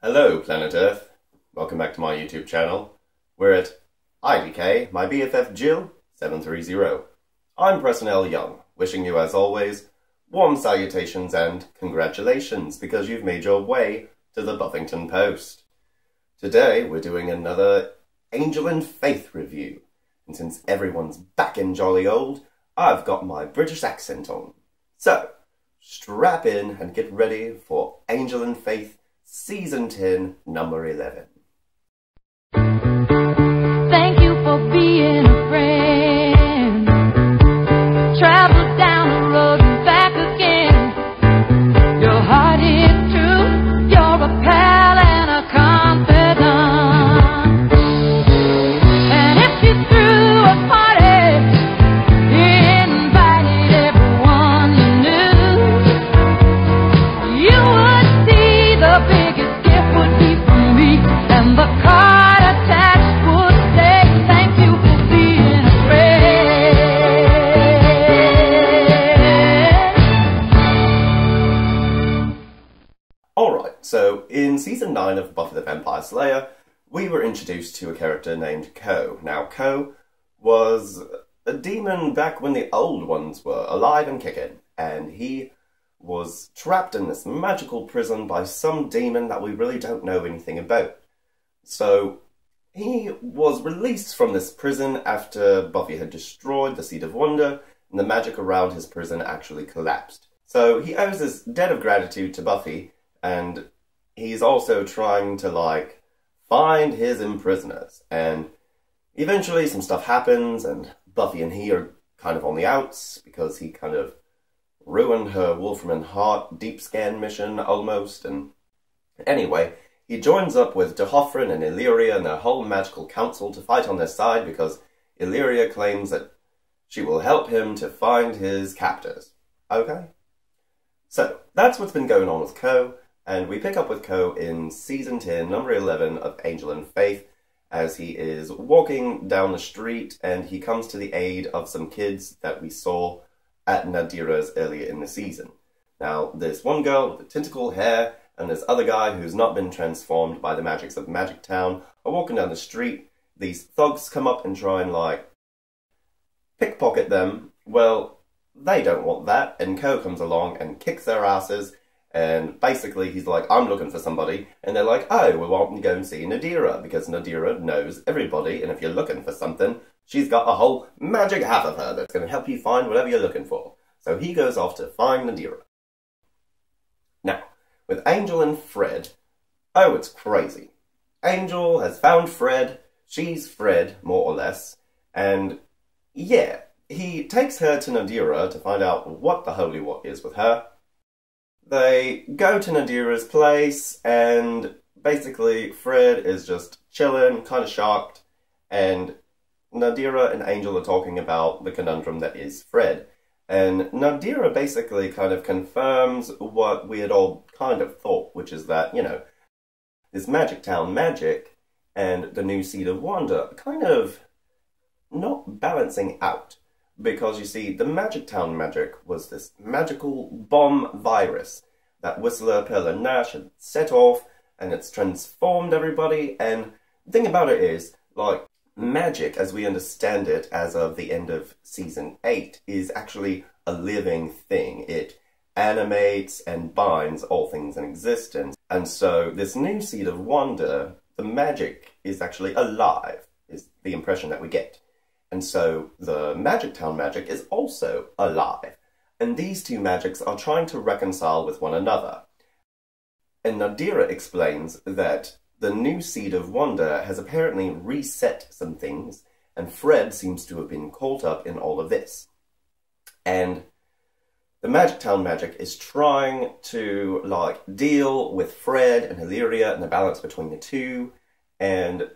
Hello, Planet Earth. Welcome back to my YouTube channel. We're at IDK, my BFF Jill 730. I'm Preston L. Young, wishing you, as always, warm salutations and congratulations because you've made your way to the Buffy-ngton Post. Today, we're doing another Angel and Faith review. And since everyone's back in jolly old, I've got my British accent on. So, strap in and get ready for Angel and Faith Season 10, number 11. Thank you for being a friend. Travel down the road and back again. Your heart is true. You're a pal and a confidant. And if you threw a party, you invited everyone you knew, you would see the biggest gift would be from me, and the card attached would say, thank you for being a friend. Alright, so in Season 9 of Buffy the Vampire Slayer, we were introduced to a character named Ko. Now, Ko was a demon back when the old ones were alive and kicking, and he was trapped in this magical prison by some demon that we really don't know anything about. So, he was released from this prison after Buffy had destroyed the Seed of Wonder, and the magic around his prison actually collapsed. So, he owes his debt of gratitude to Buffy, and he's also trying to, find his imprisoners. And eventually some stuff happens, and Buffy and he are kind of on the outs, because he kind of ruined her Wolfram and Hart deep scan mission, almost, and anyway, he joins up with D'Hoffryn and Illyria and their whole magical council to fight on their side, because Illyria claims that she will help him to find his captors. Okay? So, that's what's been going on with Ko, and we pick up with Ko in Season 10, number 11 of Angel and Faith, as he is walking down the street, and he comes to the aid of some kids that we saw at Nadira's earlier in the season. Now, there's one girl with the tentacle hair, and this other guy who's not been transformed by the magics of Magic Town are walking down the street. These thugs come up and try and, pickpocket them. Well, they don't want that, and Ko comes along and kicks their asses, and basically he's like, I'm looking for somebody, and they're like, oh, we want to go and see Nadira, because Nadira knows everybody, and if you're looking for something, she's got a whole magic hat of her that's going to help you find whatever you're looking for. So he goes off to find Nadira. Now, with Angel and Fred, oh, it's crazy. Angel has found Fred, she's Fred, more or less, and yeah, he takes her to Nadira to find out what the holy what is with her. They go to Nadira's place, and basically Fred is just chilling, kind of shocked, and Nadira and Angel are talking about the conundrum that is Fred. And Nadira basically kind of confirms what we had all kind of thought, which is that, this Magic Town magic and the new Seed of Wonder are kind of not balancing out. Because, you see, the Magic Town magic was this magical bomb virus that Whistler, Pearl, and Nash had set off, and it's transformed everybody, and the thing about it is, magic, as we understand it as of the end of Season 8, is actually a living thing. It animates and binds all things in existence. And so, this new Seed of Wonder, the magic is actually alive, is the impression that we get. And so, the Magic Town magic is also alive. And these two magics are trying to reconcile with one another. And Nadira explains that the new Seed of Wonder has apparently reset some things, and Fred seems to have been caught up in all of this. And the Magic Town magic is trying to, deal with Fred and Illyria and the balance between the two, and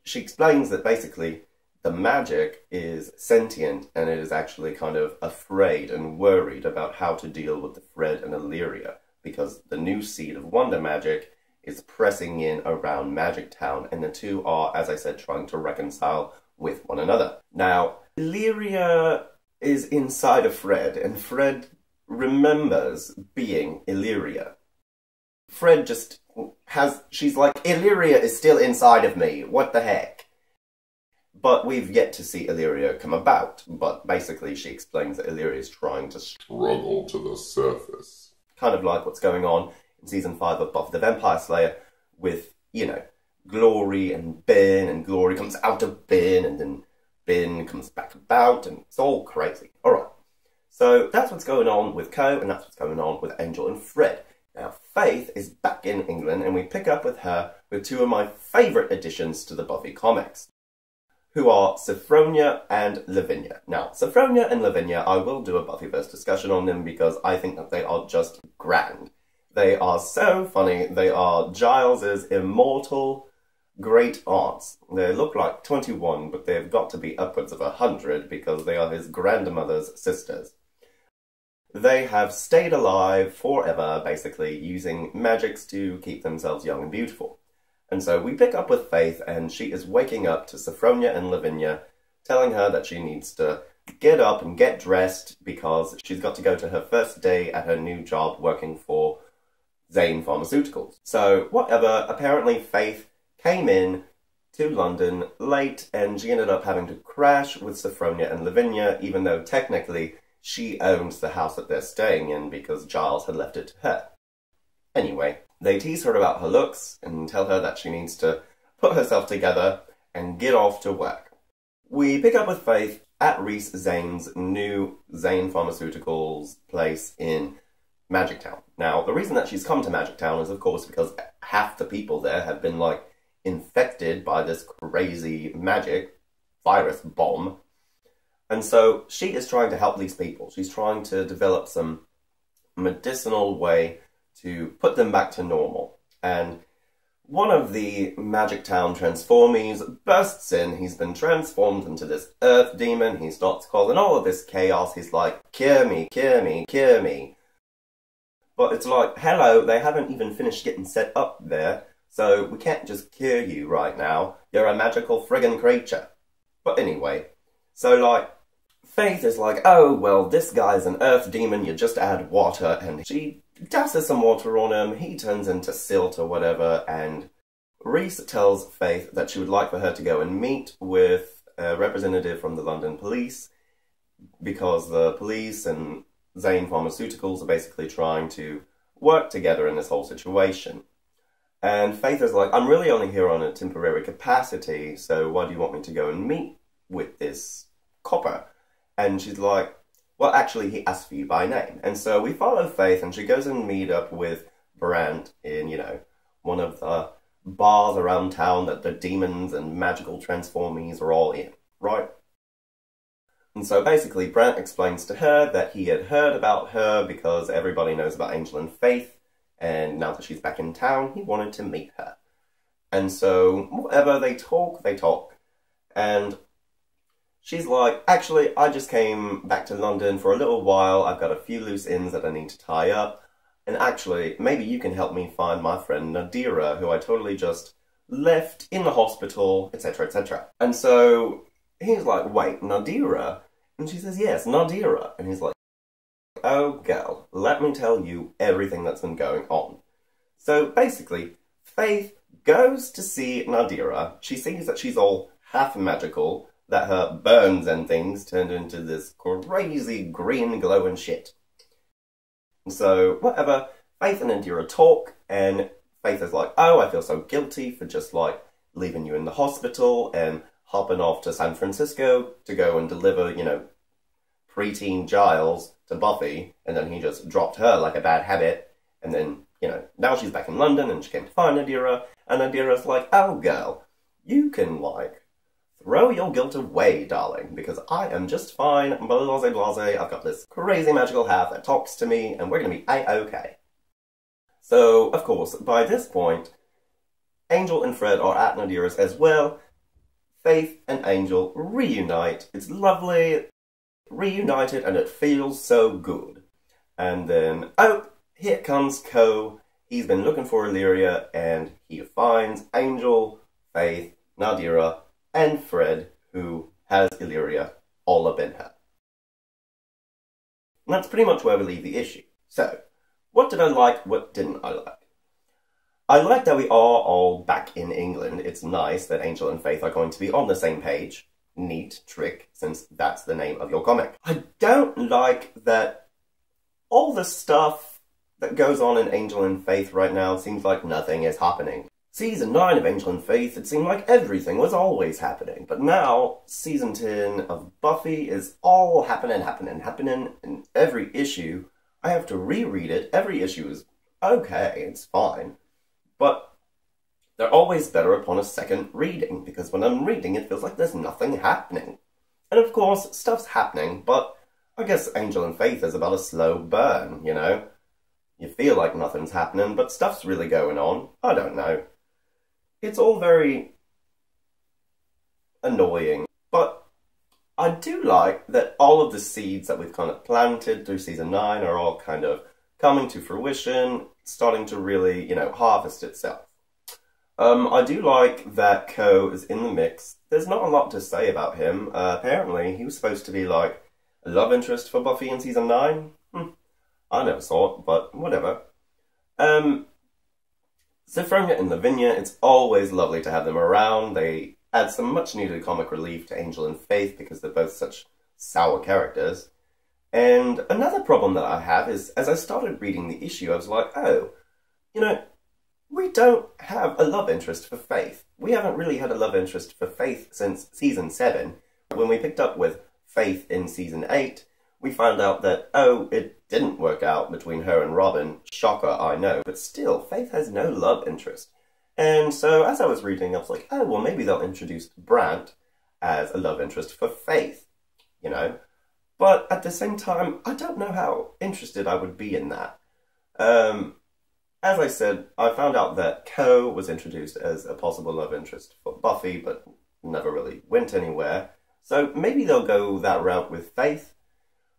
she explains that basically the magic is sentient, and it is actually kind of afraid and worried about how to deal with the Fred and Illyria, because the new Seed of Wonder magic is pressing in around Magic Town, and the two are, as I said, trying to reconcile with one another. Now, Illyria is inside of Fred, and Fred remembers being Illyria. Fred just she's like, Illyria is still inside of me, what the heck? But we've yet to see Illyria come about, but basically she explains that Illyria is trying to struggle to the surface. Kind of like what's going on in Season 5 of Buffy the Vampire Slayer with, you know, Glory and Ben, and Glory comes out of Ben, and then Ben comes back about, and it's all crazy. Alright, so that's what's going on with Co, and that's what's going on with Angel and Fred. Now, Faith is back in England, and we pick up with her with two of my favourite additions to the Buffy comics, who are Sophronia and Lavinia. Now, Sophronia and Lavinia, I will do a Buffyverse discussion on them because I think that they are just grand. They are so funny. They are Giles's immortal great aunts. They look like 21, but they've got to be upwards of 100 because they are his grandmother's sisters. They have stayed alive forever, basically, using magics to keep themselves young and beautiful. And so we pick up with Faith, and she is waking up to Sophronia and Lavinia, telling her that she needs to get up and get dressed because she's got to go to her first day at her new job working for Zane Pharmaceuticals. So, whatever, apparently Faith came in to London late, and she ended up having to crash with Sophronia and Lavinia, even though technically she owns the house that they're staying in because Giles had left it to her. Anyway, they tease her about her looks and tell her that she needs to put herself together and get off to work. We pick up with Faith at Rhys Zane's new Zane Pharmaceuticals place in Magic Town. Now, the reason that she's come to Magic Town is, of course, because half the people there have been, like, infected by this crazy magic virus bomb. And so she is trying to help these people. She's trying to develop some medicinal way to put them back to normal. And one of the Magic Town transformees bursts in. He's been transformed into this earth demon. He starts causing all of this chaos. He's like, cure me, cure me, cure me. But it's like, hello, they haven't even finished getting set up there, so we can't just cure you right now. You're a magical friggin' creature. But anyway, so like, Faith is like, oh, well, this guy's an earth demon, you just add water, and she dashes some water on him, he turns into silt or whatever, and Rhys tells Faith that she would like for her to go and meet with a representative from the London police, because the police and Zane Pharmaceuticals are basically trying to work together in this whole situation. And Faith is like, I'm really only here on a temporary capacity, so why do you want me to go and meet with this copper? And she's like, well, actually, he asked for you by name. And so we follow Faith, and she goes and meet up with Brant in, you know, one of the bars around town that the demons and magical transformees are all in, right? And so basically, Brant explains to her that he had heard about her because everybody knows about Angel and Faith, and now that she's back in town, he wanted to meet her. And so, whatever, they talk, and she's like, actually, I just came back to London for a little while, I've got a few loose ends that I need to tie up, and actually, maybe you can help me find my friend Nadira, who I totally just left in the hospital, etc., etc. And so, he's like, wait, Nadira? And she says, yes, Nadira. And he's like, oh, girl, let me tell you everything that's been going on. So, basically, Faith goes to see Nadira. She sees that she's all half magical, that her burns and things turned into this crazy green glowing shit. And so, whatever, Faith and Nadira talk, and Faith is like, oh, I feel so guilty for just, like, leaving you in the hospital and hopping off to San Francisco to go and deliver, you know, preteen Giles to Buffy, and then he just dropped her like a bad habit, and then, you know, now she's back in London, and she came to find Nadira, and Nadira's like, oh, girl, you can, like, throw your guilt away, darling, because I am just fine, blase blase, I've got this crazy magical half that talks to me, and we're gonna be A-okay. So, of course, by this point, Angel and Fred are at Nadira's as well. Faith and Angel reunite. It's lovely, reunited, and it feels so good. And then, oh, here comes Co. He's been looking for Illyria, and he finds Angel, Faith, Nadira, and Fred, who has Illyria all up in her. And that's pretty much where we leave the issue. So, what did I like, what didn't I like? I like that we are all back in England. It's nice that Angel and Faith are going to be on the same page. Neat trick, since that's the name of your comic. I don't like that all the stuff that goes on in Angel and Faith right now seems like nothing is happening. Season 9 of Angel and Faith, it seemed like everything was always happening. But now, Season 10 of Buffy is all happening in every issue. I have to reread it. Every issue is okay, it's fine. But they're always better upon a second reading, because when I'm reading it feels like there's nothing happening. And of course, stuff's happening, but I guess Angel and Faith is about a slow burn, you know? You feel like nothing's happening, but stuff's really going on. I don't know. It's all very annoying, but I do like that all of the seeds that we've kind of planted through Season 9 are all kind of coming to fruition, starting to really, harvest itself. I do like that Ko is in the mix. There's not a lot to say about him. Apparently, he was supposed to be like a love interest for Buffy in Season 9. I never saw it, but whatever. Sophronia and Lavinia, it's always lovely to have them around. They add some much-needed comic relief to Angel and Faith because they're both such sour characters. And another problem that I have is, as I started reading the issue, I was like, oh, we don't have a love interest for Faith. We haven't really had a love interest for Faith since Season 7. When we picked up with Faith in Season 8, we found out that, it didn't work out between her and Robin. Shocker, I know. But still, Faith has no love interest. And so, as I was reading, I was like, oh, well, maybe they'll introduce Brant as a love interest for Faith, But at the same time, I don't know how interested I would be in that. As I said, I found out that Ko was introduced as a possible love interest for Buffy, but never really went anywhere. So maybe they'll go that route with Faith.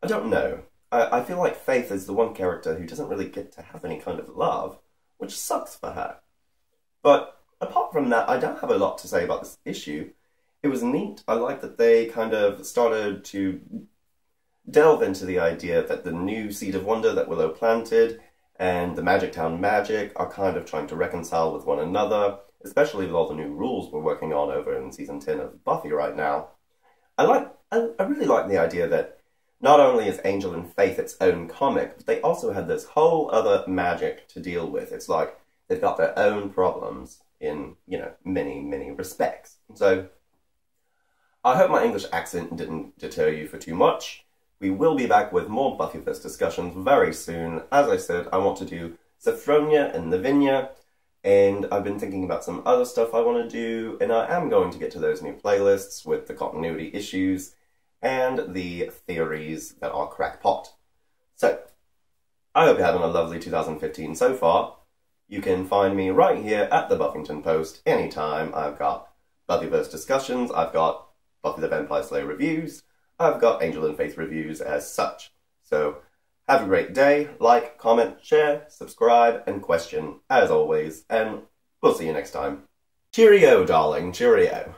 I don't know. I feel like Faith is the one character who doesn't really get to have any kind of love, which sucks for her. But apart from that, I don't have a lot to say about this issue. It was neat. I like that they kind of started to delve into the idea that the new Seed of Wonder that Willow planted and the Magic Town magic are kind of trying to reconcile with one another, especially with all the new rules we're working on over in Season 10 of Buffy right now. I really like the idea that not only is Angel and Faith its own comic, but they also had this whole other magic to deal with. It's like they've got their own problems in, many, many respects. So, I hope my English accent didn't deter you for too much. We will be back with more Buffyverse discussions very soon. As I said, I want to do Sophronia and Lavinia, and I've been thinking about some other stuff I want to do, and I am going to get to those new playlists with the continuity issues and the theories that are crackpot. So, I hope you're having a lovely 2015 so far. You can find me right here at the Buffy-ngton Post anytime. I've got Buffyverse discussions, I've got Buffy the Vampire Slayer reviews, I've got Angel and Faith reviews as such. So, have a great day, like, comment, share, subscribe, and question, as always, and we'll see you next time. Cheerio, darling, cheerio.